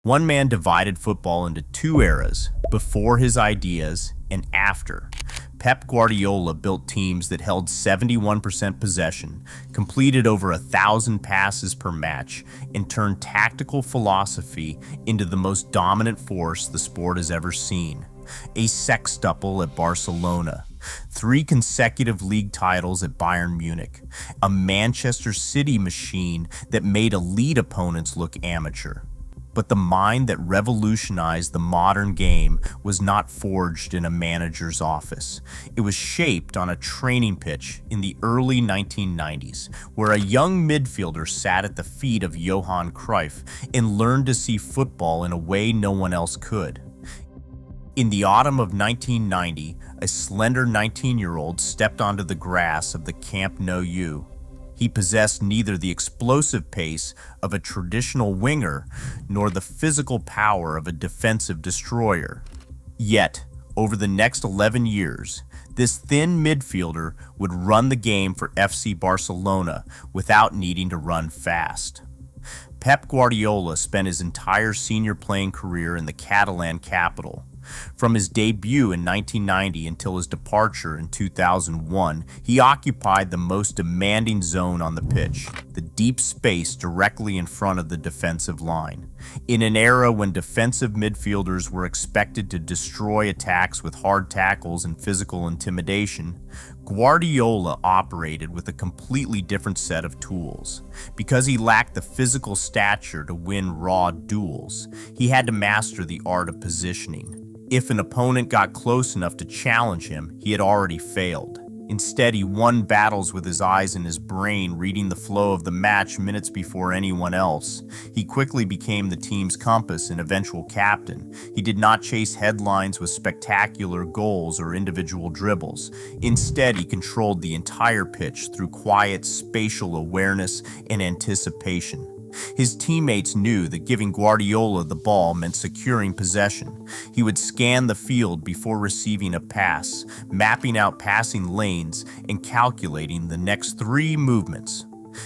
One man divided football into two eras, before his ideas and after. Pep Guardiola built teams that held 71% possession, completed over 1,000 passes per match, and turned tactical philosophy into the most dominant force the sport has ever seen. A sextuple at Barcelona, 3 consecutive league titles at Bayern Munich, a Manchester City machine that made elite opponents look amateur. But the mind that revolutionized the modern game was not forged in a manager's office. It was shaped on a training pitch in the early 1990s, where a young midfielder sat at the feet of Johan Cruyff and learned to see football in a way no one else could. In the autumn of 1990, a slender 19-year-old stepped onto the grass of the Camp Nou. He possessed neither the explosive pace of a traditional winger nor the physical power of a defensive destroyer. Yet, over the next 11 years, this thin midfielder would run the game for FC Barcelona without needing to run fast. Pep Guardiola spent his entire senior playing career in the Catalan capital. From his debut in 1990 until his departure in 2001, he occupied the most demanding zone on the pitch, the deep space directly in front of the defensive line. In an era when defensive midfielders were expected to destroy attacks with hard tackles and physical intimidation, Guardiola operated with a completely different set of tools. Because he lacked the physical stature to win raw duels, he had to master the art of positioning. If an opponent got close enough to challenge him, he had already failed. Instead, he won battles with his eyes and his brain, reading the flow of the match minutes before anyone else. He quickly became the team's compass and eventual captain. He did not chase headlines with spectacular goals or individual dribbles. Instead, he controlled the entire pitch through quiet spatial awareness and anticipation. His teammates knew that giving Guardiola the ball meant securing possession. He would scan the field before receiving a pass, mapping out passing lanes and calculating the next 3 movements.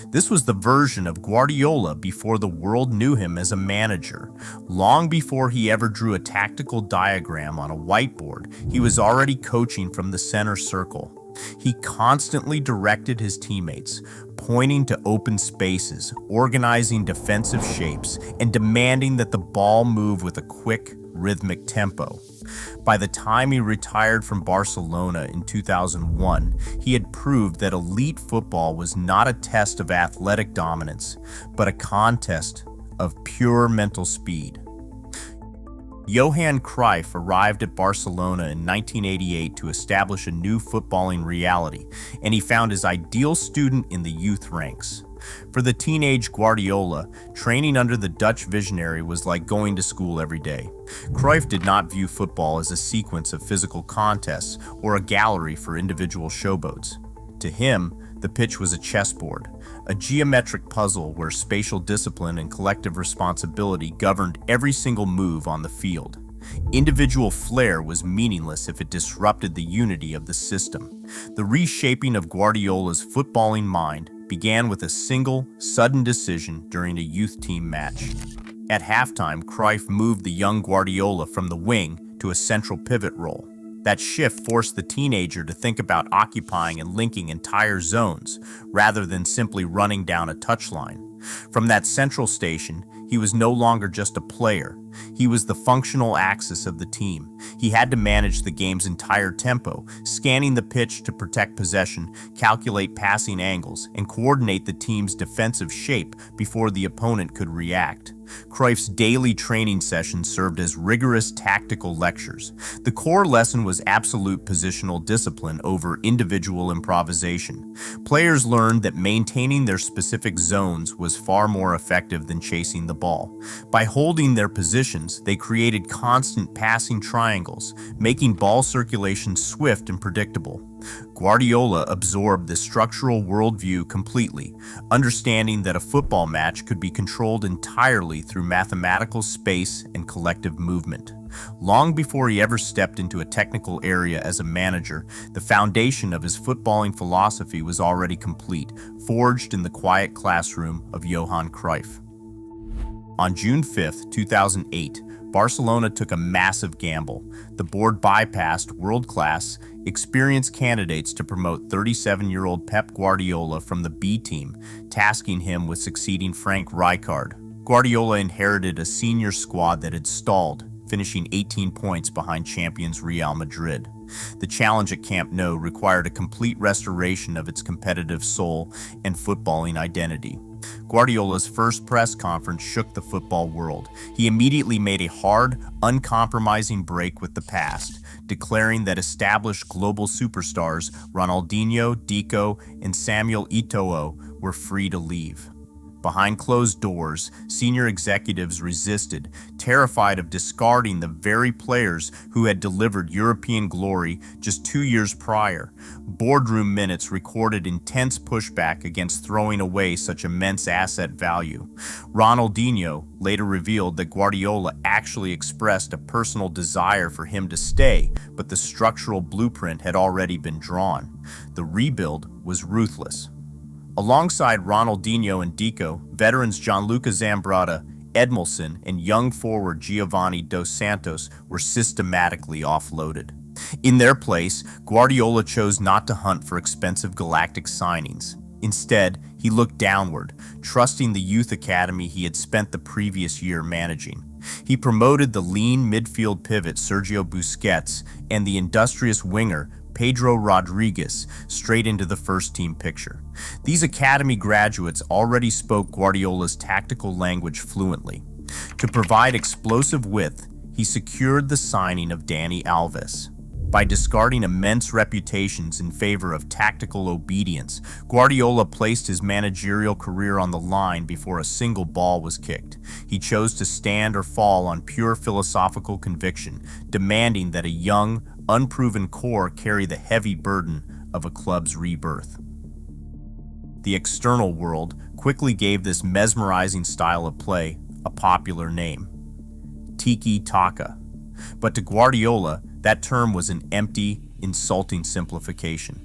This was the version of Guardiola before the world knew him as a manager. Long before he ever drew a tactical diagram on a whiteboard, he was already coaching from the center circle. He constantly directed his teammates, pointing to open spaces, organizing defensive shapes, and demanding that the ball move with a quick, rhythmic tempo. By the time he retired from Barcelona in 2001, he had proved that elite football was not a test of athletic dominance, but a contest of pure mental speed. Johan Cruyff arrived at Barcelona in 1988 to establish a new footballing reality, and he found his ideal student in the youth ranks. For the teenage Guardiola, training under the Dutch visionary was like going to school every day. Cruyff did not view football as a sequence of physical contests or a gallery for individual showboats. To him, the pitch was a chessboard, a geometric puzzle where spatial discipline and collective responsibility governed every single move on the field. Individual flair was meaningless if it disrupted the unity of the system. The reshaping of Guardiola's footballing mind began with a single, sudden decision during a youth team match. At halftime, Cruyff moved the young Guardiola from the wing to a central pivot role. That shift forced the teenager to think about occupying and linking entire zones, rather than simply running down a touchline. From that central station, he was no longer just a player. He was the functional axis of the team. He had to manage the game's entire tempo, scanning the pitch to protect possession, calculate passing angles, and coordinate the team's defensive shape before the opponent could react. Cruyff's daily training sessions served as rigorous tactical lectures. The core lesson was absolute positional discipline over individual improvisation. Players learned that maintaining their specific zones was far more effective than chasing the ball. By holding their positions, they created constant passing triangles, making ball circulation swift and predictable. Guardiola absorbed this structural worldview completely, understanding that a football match could be controlled entirely through mathematical space and collective movement. Long before he ever stepped into a technical area as a manager, the foundation of his footballing philosophy was already complete, forged in the quiet classroom of Johan Cruyff. On June 5, 2008, Barcelona took a massive gamble. The board bypassed world-class, experienced candidates to promote 37-year-old Pep Guardiola from the B team, tasking him with succeeding Frank Rijkaard. Guardiola inherited a senior squad that had stalled, finishing 18 points behind champions Real Madrid. The challenge at Camp Nou required a complete restoration of its competitive soul and footballing identity. Guardiola's first press conference shook the football world. He immediately made a hard, uncompromising break with the past, declaring that established global superstars Ronaldinho, Deco, and Samuel Eto'o were free to leave. Behind closed doors, senior executives resisted, terrified of discarding the very players who had delivered European glory just 2 years prior. Boardroom minutes recorded intense pushback against throwing away such immense asset value. Ronaldinho later revealed that Guardiola actually expressed a personal desire for him to stay, but the structural blueprint had already been drawn. The rebuild was ruthless. Alongside Ronaldinho and Deco, veterans Gianluca Zambrata, Edmilson, and young forward Giovanni Dos Santos were systematically offloaded. In their place, Guardiola chose not to hunt for expensive galactic signings. Instead, he looked downward, trusting the youth academy he had spent the previous year managing. He promoted the lean midfield pivot Sergio Busquets and the industrious winger Pedro Rodriguez straight into the first-team picture. These academy graduates already spoke Guardiola's tactical language fluently. To provide explosive width, he secured the signing of Dani Alves. By discarding immense reputations in favor of tactical obedience, Guardiola placed his managerial career on the line before a single ball was kicked. He chose to stand or fall on pure philosophical conviction, demanding that a young, unproven core carry the heavy burden of a club's rebirth. The external world quickly gave this mesmerizing style of play a popular name: tiki-taka. But to Guardiola, that term was an empty, insulting simplification.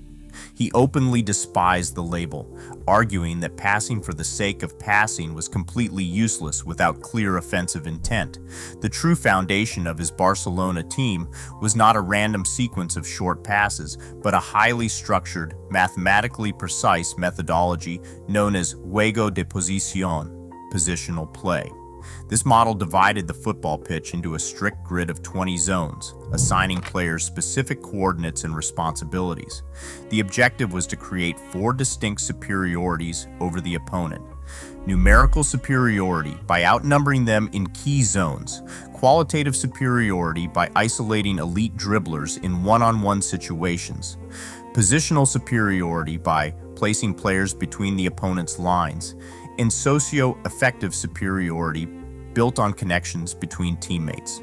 He openly despised the label, arguing that passing for the sake of passing was completely useless without clear offensive intent. The true foundation of his Barcelona team was not a random sequence of short passes, but a highly structured, mathematically precise methodology known as juego de posición, positional play. This model divided the football pitch into a strict grid of 20 zones, assigning players specific coordinates and responsibilities. The objective was to create 4 distinct superiorities over the opponent. Numerical superiority by outnumbering them in key zones, qualitative superiority by isolating elite dribblers in one-on-one situations, positional superiority by placing players between the opponent's lines, and socio-affective superiority built on connections between teammates.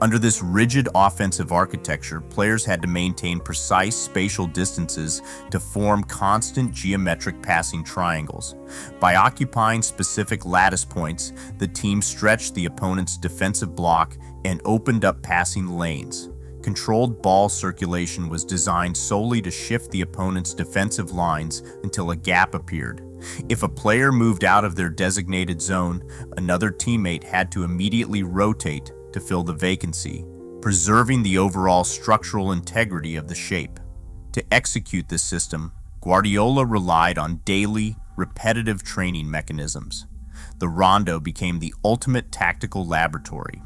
Under this rigid offensive architecture, players had to maintain precise spatial distances to form constant geometric passing triangles. By occupying specific lattice points, the team stretched the opponent's defensive block and opened up passing lanes. Controlled ball circulation was designed solely to shift the opponent's defensive lines until a gap appeared. If a player moved out of their designated zone, another teammate had to immediately rotate to fill the vacancy, preserving the overall structural integrity of the shape. To execute this system, Guardiola relied on daily, repetitive training mechanisms. The rondo became the ultimate tactical laboratory.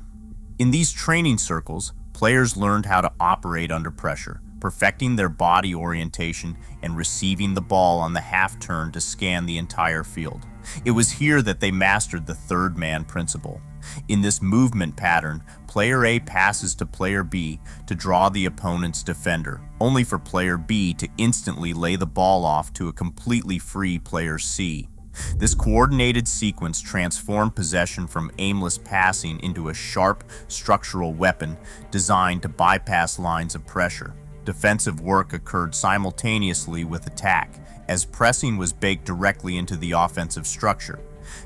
In these training circles, players learned how to operate under pressure, perfecting their body orientation and receiving the ball on the half turn to scan the entire field. It was here that they mastered the third man principle. In this movement pattern, player A passes to player B to draw the opponent's defender, only for player B to instantly lay the ball off to a completely free player C. This coordinated sequence transformed possession from aimless passing into a sharp, structural weapon designed to bypass lines of pressure. Defensive work occurred simultaneously with attack, as pressing was baked directly into the offensive structure.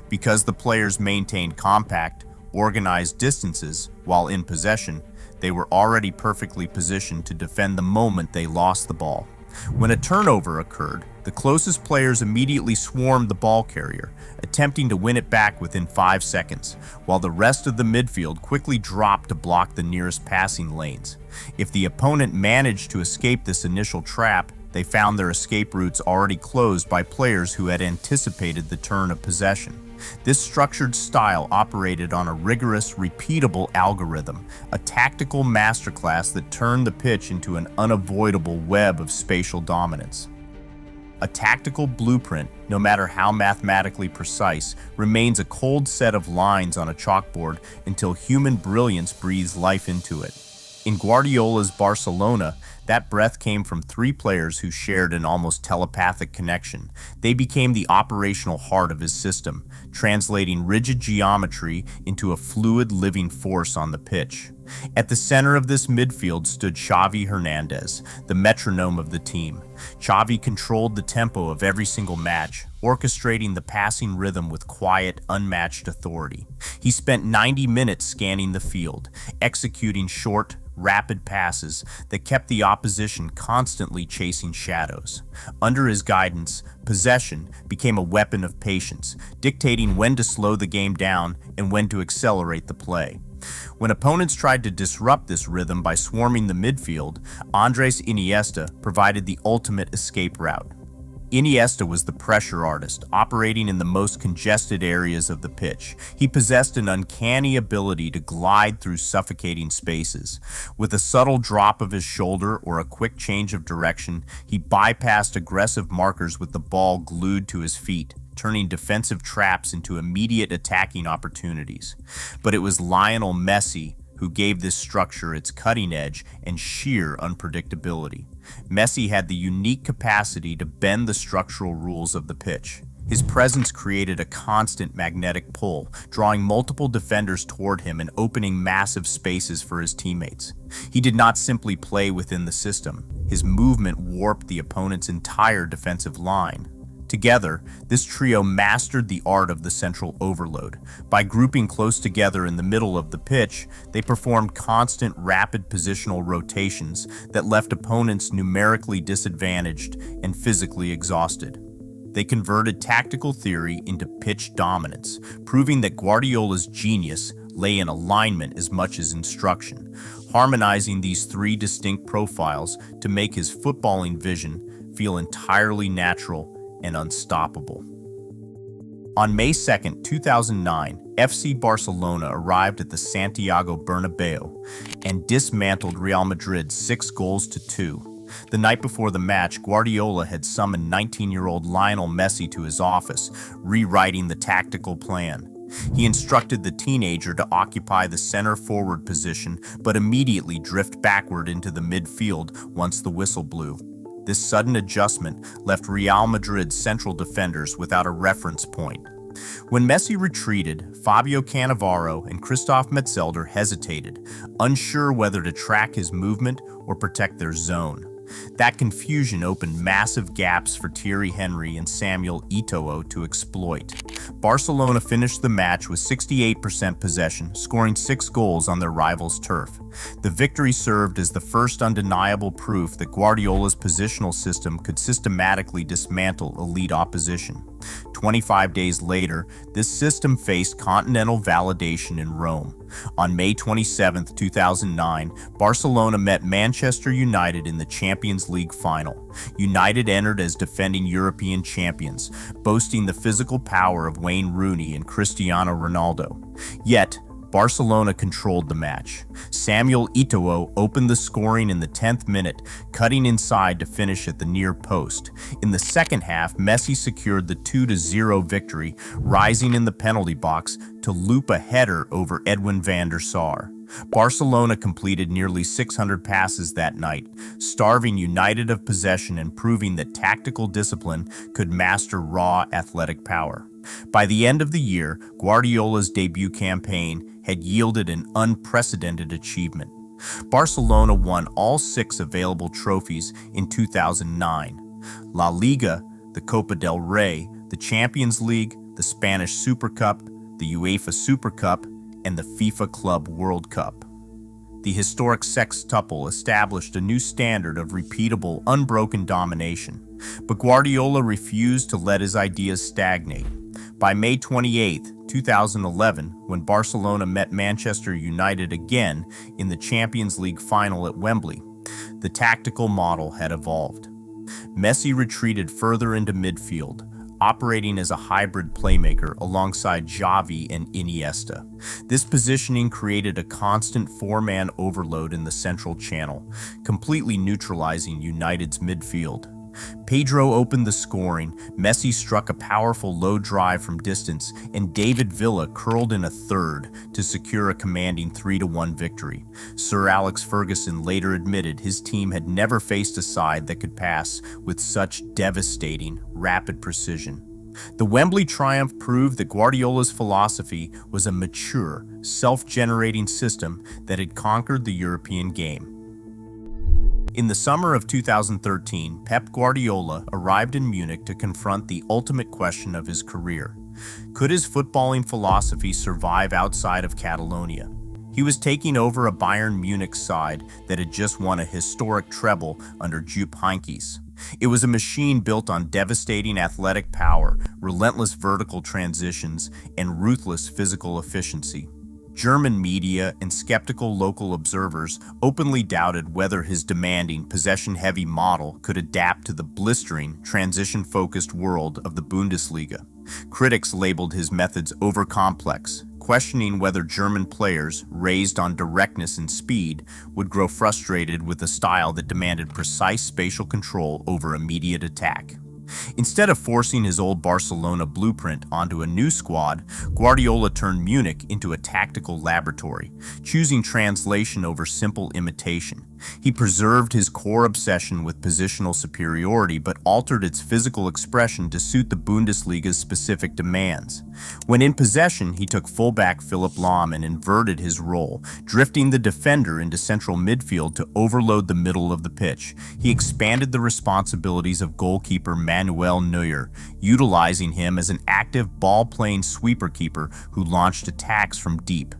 Because the players maintained compact, organized distances while in possession, they were already perfectly positioned to defend the moment they lost the ball. When a turnover occurred, The closest players immediately swarmed the ball carrier, attempting to win it back within 5 seconds, while the rest of the midfield quickly dropped to block the nearest passing lanes. If the opponent managed to escape this initial trap, they found their escape routes already closed by players who had anticipated the turn of possession. This structured style operated on a rigorous, repeatable algorithm, a tactical masterclass that turned the pitch into an unavoidable web of spatial dominance. A tactical blueprint, no matter how mathematically precise, remains a cold set of lines on a chalkboard until human brilliance breathes life into it. In Guardiola's Barcelona, that breath came from 3 players who shared an almost telepathic connection. They became the operational heart of his system, translating rigid geometry into a fluid living force on the pitch. At the center of this midfield stood Xavi Hernandez, the metronome of the team. Xavi controlled the tempo of every single match, orchestrating the passing rhythm with quiet, unmatched authority. He spent 90 minutes scanning the field, executing short, rapid passes that kept the opposition constantly chasing shadows. Under his guidance, possession became a weapon of patience, dictating when to slow the game down and when to accelerate the play. When opponents tried to disrupt this rhythm by swarming the midfield, Andres Iniesta provided the ultimate escape route. Iniesta was the pressure artist, operating in the most congested areas of the pitch. He possessed an uncanny ability to glide through suffocating spaces. With a subtle drop of his shoulder or a quick change of direction, he bypassed aggressive markers with the ball glued to his feet, turning defensive traps into immediate attacking opportunities. But it was Lionel Messi who gave this structure its cutting edge and sheer unpredictability. Messi had the unique capacity to bend the structural rules of the pitch. His presence created a constant magnetic pull, drawing multiple defenders toward him and opening massive spaces for his teammates. He did not simply play within the system. His movement warped the opponent's entire defensive line. Together, this trio mastered the art of the central overload. By grouping close together in the middle of the pitch, they performed constant, rapid positional rotations that left opponents numerically disadvantaged and physically exhausted. They converted tactical theory into pitch dominance, proving that Guardiola's genius lay in alignment as much as instruction, harmonizing these 3 distinct profiles to make his footballing vision feel entirely natural and unstoppable. On May 2, 2009, FC Barcelona arrived at the Santiago Bernabeu and dismantled Real Madrid 6-2. The night before the match, Guardiola had summoned 19-year-old Lionel Messi to his office, rewriting the tactical plan. He instructed the teenager to occupy the center-forward position, but immediately drift backward into the midfield once the whistle blew. This sudden adjustment left Real Madrid's central defenders without a reference point. When Messi retreated, Fabio Cannavaro and Christoph Metzelder hesitated, unsure whether to track his movement or protect their zone. That confusion opened massive gaps for Thierry Henry and Samuel Eto'o to exploit. Barcelona finished the match with 68% possession, scoring 6 goals on their rivals' turf. The victory served as the first undeniable proof that Guardiola's positional system could systematically dismantle elite opposition. 25 days later, this system faced continental validation in Rome. On May 27, 2009, Barcelona met Manchester United in the Champions League final. United entered as defending European champions, boasting the physical power of Wayne Rooney and Cristiano Ronaldo. Yet, Barcelona controlled the match. Samuel Eto'o opened the scoring in the 10th minute, cutting inside to finish at the near post. In the second half, Messi secured the 2-0 victory, rising in the penalty box to loop a header over Edwin van der Sar. Barcelona completed nearly 600 passes that night, starving United of possession and proving that tactical discipline could master raw athletic power. By the end of the year, Guardiola's debut campaign had yielded an unprecedented achievement. Barcelona won all 6 available trophies in 2009: La Liga, the Copa del Rey, the Champions League, the Spanish Super Cup, the UEFA Super Cup, and the FIFA Club World Cup. The historic sextuple established a new standard of repeatable, unbroken domination. But Guardiola refused to let his ideas stagnate. By May 28, 2011, when Barcelona met Manchester United again in the Champions League final at Wembley, the tactical model had evolved. Messi retreated further into midfield, operating as a hybrid playmaker alongside Xavi and Iniesta. This positioning created a constant four-man overload in the central channel, completely neutralizing United's midfield. Pedro opened the scoring, Messi struck a powerful low drive from distance, and David Villa curled in a third to secure a commanding 3-1 victory. Sir Alex Ferguson later admitted his team had never faced a side that could pass with such devastating, rapid precision. The Wembley triumph proved that Guardiola's philosophy was a mature, self-generating system that had conquered the European game. In the summer of 2013, Pep Guardiola arrived in Munich to confront the ultimate question of his career. Could his footballing philosophy survive outside of Catalonia? He was taking over a Bayern Munich side that had just won a historic treble under Jupp Heynckes. It was a machine built on devastating athletic power, relentless vertical transitions, and ruthless physical efficiency. German media and skeptical local observers openly doubted whether his demanding, possession-heavy model could adapt to the blistering, transition-focused world of the Bundesliga. Critics labeled his methods over-complex, questioning whether German players, raised on directness and speed, would grow frustrated with a style that demanded precise spatial control over immediate attack. Instead of forcing his old Barcelona blueprint onto a new squad, Guardiola turned Munich into a tactical laboratory, choosing translation over simple imitation. He preserved his core obsession with positional superiority but altered its physical expression to suit the Bundesliga's specific demands. When in possession, he took fullback Philipp Lahm and inverted his role, drifting the defender into central midfield to overload the middle of the pitch. He expanded the responsibilities of goalkeeper Manuel Neuer, utilizing him as an active ball-playing sweeper keeper who launched attacks from deep.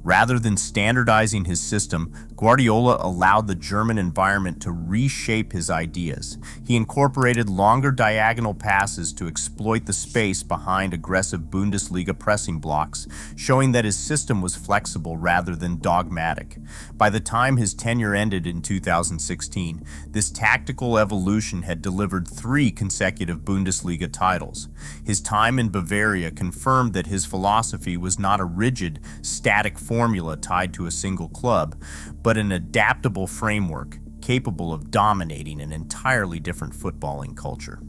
Rather than standardizing his system, Guardiola allowed the German environment to reshape his ideas. He incorporated longer diagonal passes to exploit the space behind aggressive Bundesliga pressing blocks, showing that his system was flexible rather than dogmatic. By the time his tenure ended in 2016, this tactical evolution had delivered 3 consecutive Bundesliga titles. His time in Bavaria confirmed that his philosophy was not a rigid, static formula tied to a single club, but an adaptable framework capable of dominating an entirely different footballing culture.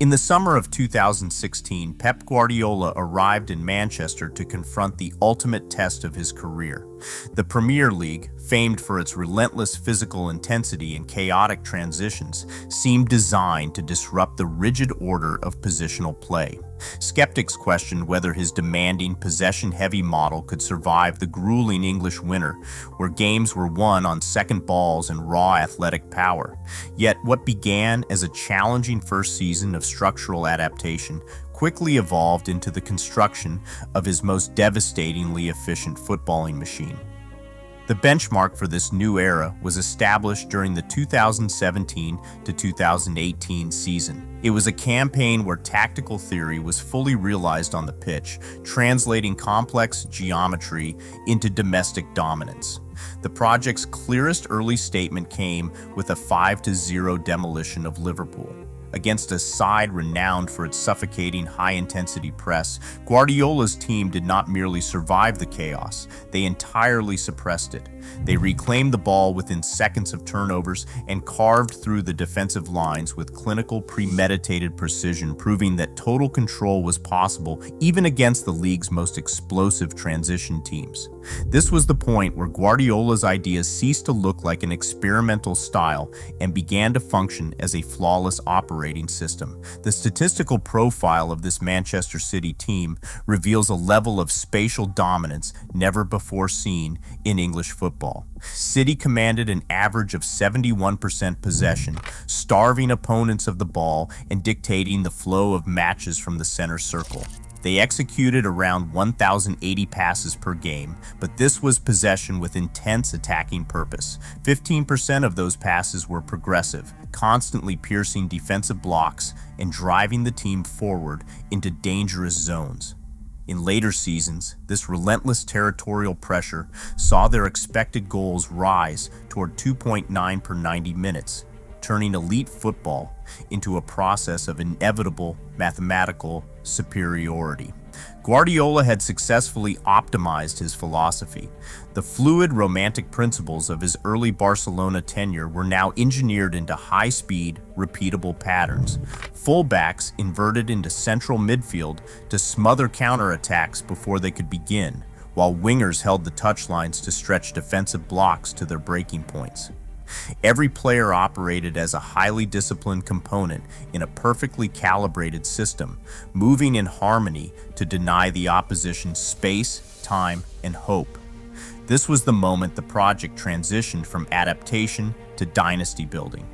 In the summer of 2016, Pep Guardiola arrived in Manchester to confront the ultimate test of his career. The Premier League, famed for its relentless physical intensity and chaotic transitions, seemed designed to disrupt the rigid order of positional play. Skeptics questioned whether his demanding, possession-heavy model could survive the grueling English winter, where games were won on second balls and raw athletic power. Yet what began as a challenging first season of structural adaptation quickly evolved into the construction of his most devastatingly efficient footballing machine. The benchmark for this new era was established during the 2017 to 2018 season. It was a campaign where tactical theory was fully realized on the pitch, translating complex geometry into domestic dominance. The project's clearest early statement came with a 5-0 demolition of Liverpool. Against a side renowned for its suffocating high-intensity press, Guardiola's team did not merely survive the chaos, they entirely suppressed it. They reclaimed the ball within seconds of turnovers and carved through the defensive lines with clinical, premeditated precision, proving that total control was possible even against the league's most explosive transition teams. This was the point where Guardiola's ideas ceased to look like an experimental style and began to function as a flawless operating system. The statistical profile of this Manchester City team reveals a level of spatial dominance never before seen in English football. City commanded an average of 71% possession, starving opponents of the ball and dictating the flow of matches from the center circle. They executed around 1,080 passes per game, but this was possession with intense attacking purpose. 15% of those passes were progressive, constantly piercing defensive blocks and driving the team forward into dangerous zones. In later seasons, this relentless territorial pressure saw their expected goals rise toward 2.9 per 90 minutes, turning elite football into a process of inevitable mathematical superiority. Guardiola had successfully optimized his philosophy. The fluid, romantic principles of his early Barcelona tenure were now engineered into high-speed, repeatable patterns. Fullbacks inverted into central midfield to smother counterattacks before they could begin, while wingers held the touchlines to stretch defensive blocks to their breaking points. Every player operated as a highly disciplined component in a perfectly calibrated system, moving in harmony to deny the opposition space, time, and hope. This was the moment the project transitioned from adaptation to dynasty building.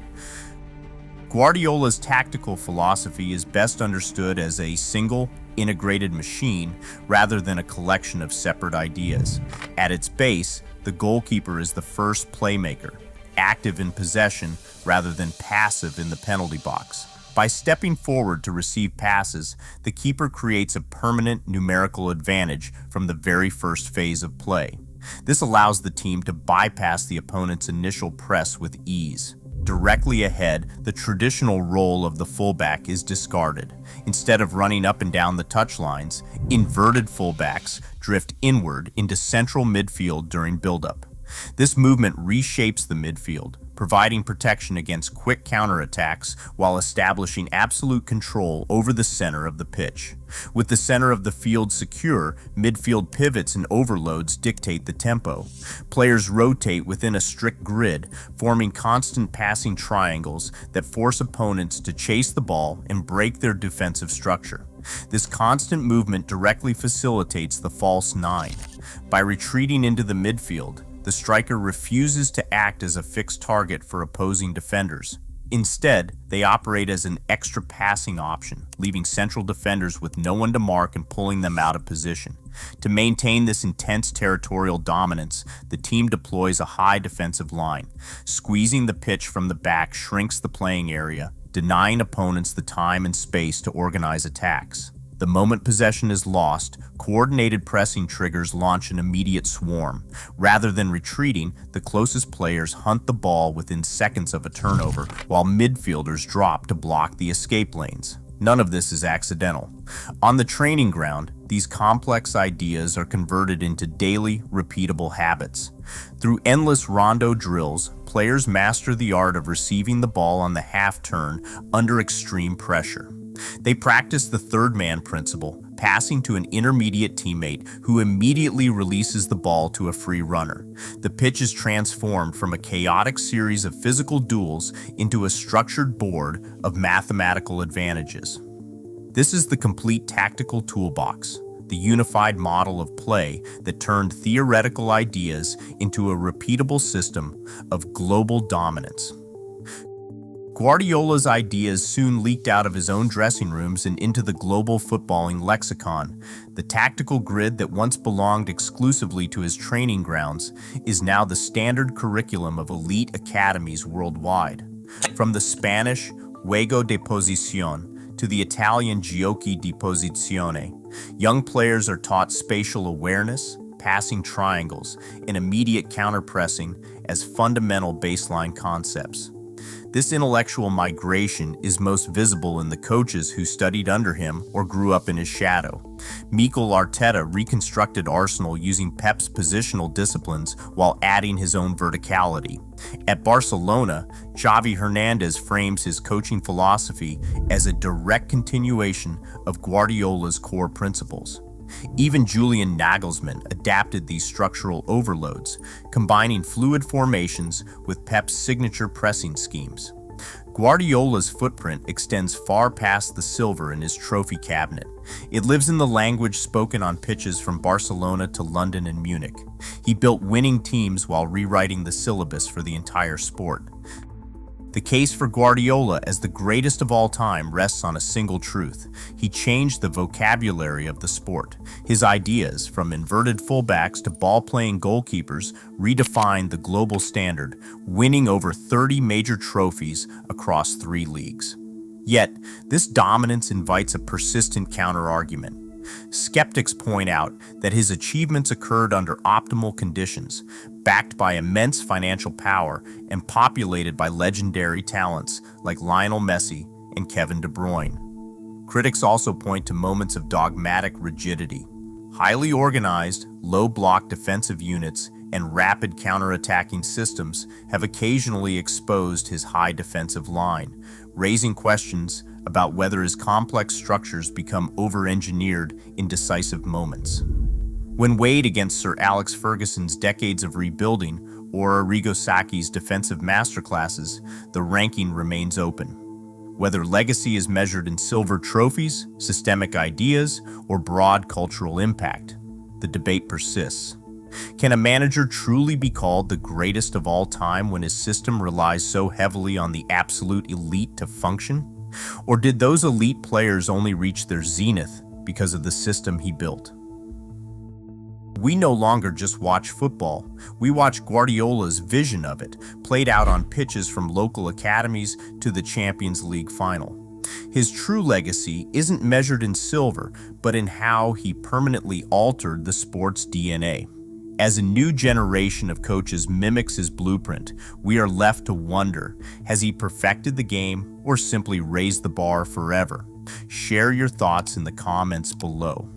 Guardiola's tactical philosophy is best understood as a single, integrated machine rather than a collection of separate ideas. At its base, the goalkeeper is the first playmaker, active in possession rather than passive in the penalty box. By stepping forward to receive passes, the keeper creates a permanent numerical advantage from the very first phase of play. This allows the team to bypass the opponent's initial press with ease. Directly ahead, the traditional role of the fullback is discarded. Instead of running up and down the touchlines, inverted fullbacks drift inward into central midfield during buildup. This movement reshapes the midfield, providing protection against quick counterattacks while establishing absolute control over the center of the pitch. With the center of the field secure, midfield pivots and overloads dictate the tempo. Players rotate within a strict grid, forming constant passing triangles that force opponents to chase the ball and break their defensive structure. This constant movement directly facilitates the false nine. By retreating into the midfield, the striker refuses to act as a fixed target for opposing defenders. Instead, they operate as an extra passing option, leaving central defenders with no one to mark and pulling them out of position. To maintain this intense territorial dominance, the team deploys a high defensive line. Squeezing the pitch from the back shrinks the playing area, denying opponents the time and space to organize attacks. The moment possession is lost, coordinated pressing triggers launch an immediate swarm. Rather than retreating, the closest players hunt the ball within seconds of a turnover, while midfielders drop to block the escape lanes. None of this is accidental. On the training ground, these complex ideas are converted into daily, repeatable habits. Through endless rondo drills, players master the art of receiving the ball on the half turn under extreme pressure. They practice the third man principle, passing to an intermediate teammate who immediately releases the ball to a free runner. The pitch is transformed from a chaotic series of physical duels into a structured board of mathematical advantages. This is the complete tactical toolbox, the unified model of play that turned theoretical ideas into a repeatable system of global dominance. Guardiola's ideas soon leaked out of his own dressing rooms and into the global footballing lexicon. The tactical grid that once belonged exclusively to his training grounds is now the standard curriculum of elite academies worldwide. From the Spanish juego de posición to the Italian giochi di posizione, young players are taught spatial awareness, passing triangles, and immediate counterpressing as fundamental baseline concepts. This intellectual migration is most visible in the coaches who studied under him or grew up in his shadow. Mikel Arteta reconstructed Arsenal using Pep's positional disciplines while adding his own verticality. At Barcelona, Xavi Hernandez frames his coaching philosophy as a direct continuation of Guardiola's core principles. Even Julian Nagelsmann adapted these structural overloads, combining fluid formations with Pep's signature pressing schemes. Guardiola's footprint extends far past the silver in his trophy cabinet. It lives in the language spoken on pitches from Barcelona to London and Munich. He built winning teams while rewriting the syllabus for the entire sport. The case for Guardiola as the greatest of all time rests on a single truth. He changed the vocabulary of the sport. His ideas, from inverted fullbacks to ball-playing goalkeepers, redefined the global standard, winning over 30 major trophies across 3 leagues. Yet, this dominance invites a persistent counter-argument. Skeptics point out that his achievements occurred under optimal conditions, backed by immense financial power and populated by legendary talents like Lionel Messi and Kevin De Bruyne. Critics also point to moments of dogmatic rigidity. Highly organized, low-block defensive units and rapid counter-attacking systems have occasionally exposed his high defensive line, raising questions about whether his complex structures become over-engineered in decisive moments. When weighed against Sir Alex Ferguson's decades of rebuilding or Arrigo Sacchi's defensive masterclasses, the ranking remains open. Whether legacy is measured in silver trophies, systemic ideas, or broad cultural impact, the debate persists. Can a manager truly be called the greatest of all time when his system relies so heavily on the absolute elite to function? Or did those elite players only reach their zenith because of the system he built? We no longer just watch football. We watch Guardiola's vision of it, played out on pitches from local academies to the Champions League final. His true legacy isn't measured in silver, but in how he permanently altered the sport's DNA. As a new generation of coaches mimics his blueprint, we are left to wonder, has he perfected the game or simply raised the bar forever? Share your thoughts in the comments below.